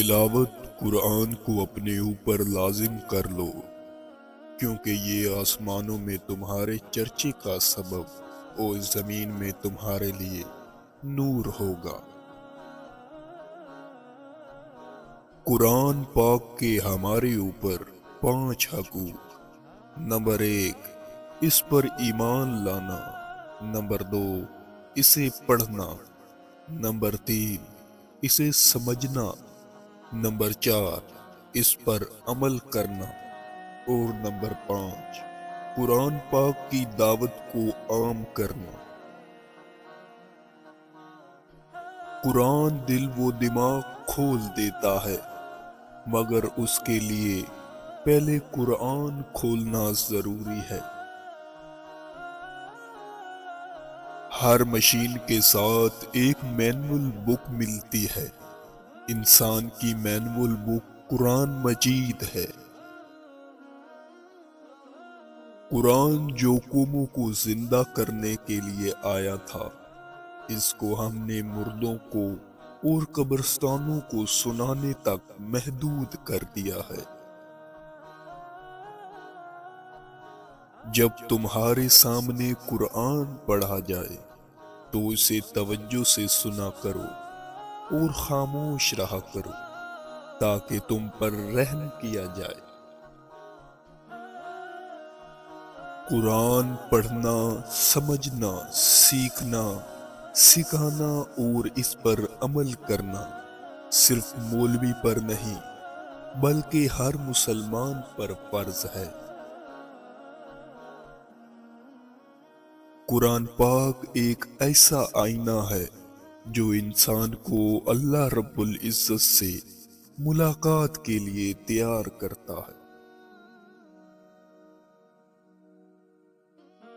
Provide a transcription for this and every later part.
تلاوت قرآن کو اپنے اوپر لازم کر لو، کیونکہ یہ آسمانوں میں تمہارے چرچے کا سبب اور زمین میں تمہارے لیے نور ہوگا۔ قرآن پاک کے ہمارے اوپر 5 حقوق۔ نمبر 1، اس پر ایمان لانا۔ نمبر 2، اسے پڑھنا۔ نمبر 3، اسے سمجھنا۔ نمبر 4، اس پر عمل کرنا۔ اور نمبر 5، قرآن پاک کی دعوت کو عام کرنا۔ قرآن دل و دماغ کھول دیتا ہے، مگر اس کے لیے پہلے قرآن کھولنا ضروری ہے۔ ہر مشین کے ساتھ ایک مینول بک ملتی ہے۔ انسان کی مینول بک قرآن مجید ہے۔ قرآن جو قوموں کو زندہ کرنے کے لیے آیا تھا، اس کو ہم نے مردوں کو اور قبرستانوں کو سنانے تک محدود کر دیا ہے۔ جب تمہارے سامنے قرآن پڑھا جائے تو اسے توجہ سے سنا کرو اور خاموش رہا کرو، تاکہ تم پر رحم کیا جائے۔ قرآن پڑھنا، سمجھنا، سیکھنا، سکھانا اور اس پر عمل کرنا صرف مولوی پر نہیں بلکہ ہر مسلمان پر فرض ہے۔ قرآن پاک ایک ایسا آئینہ ہے جو انسان کو اللہ رب العزت سے ملاقات کے لیے تیار کرتا ہے۔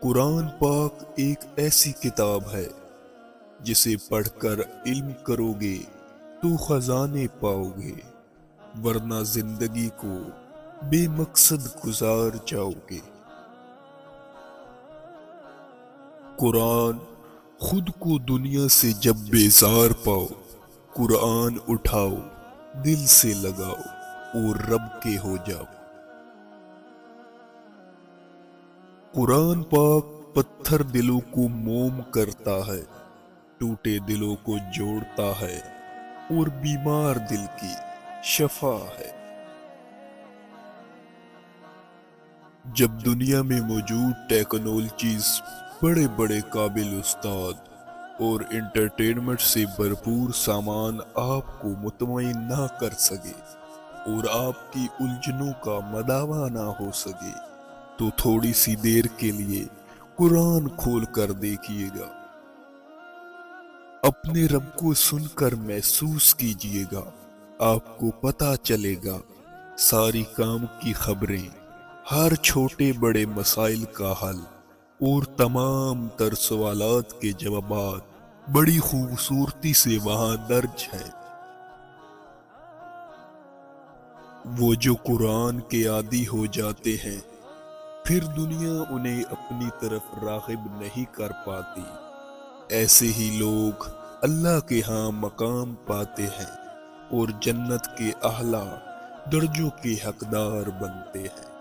قرآن پاک ایک ایسی کتاب ہے جسے پڑھ کر علم کرو گے تو خزانے پاؤ گے، ورنہ زندگی کو بے مقصد گزار جاؤ گے۔ قرآن خود کو دنیا سے جب بیزار پاؤ، قرآن اٹھاؤ، دل سے لگاؤ اور رب کے ہو جاؤ۔ قرآن پاک پتھر دلوں کو موم کرتا ہے، ٹوٹے دلوں کو جوڑتا ہے اور بیمار دل کی شفا ہے۔ جب دنیا میں موجود ٹیکنالوجیز بڑے بڑے قابل استاد اور انٹرٹینمنٹ سے بھرپور سامان آپ کو مطمئن نہ کر سکے اور آپ کی الجھنوں کا مداوع نہ ہو سکے، تو تھوڑی سی دیر کے لیے قرآن کھول کر دیکھیے گا۔ اپنے رب کو سن کر محسوس کیجیے گا، آپ کو پتہ چلے گا ساری کام کی خبریں، ہر چھوٹے بڑے مسائل کا حل اور تمام تر سوالات کے جوابات بڑی خوبصورتی سے وہاں درج ہیں۔ وہ جو قرآن کے عادی ہو جاتے ہیں، پھر دنیا انہیں اپنی طرف راغب نہیں کر پاتی۔ ایسے ہی لوگ اللہ کے ہاں مقام پاتے ہیں اور جنت کے اعلیٰ درجوں کے حقدار بنتے ہیں۔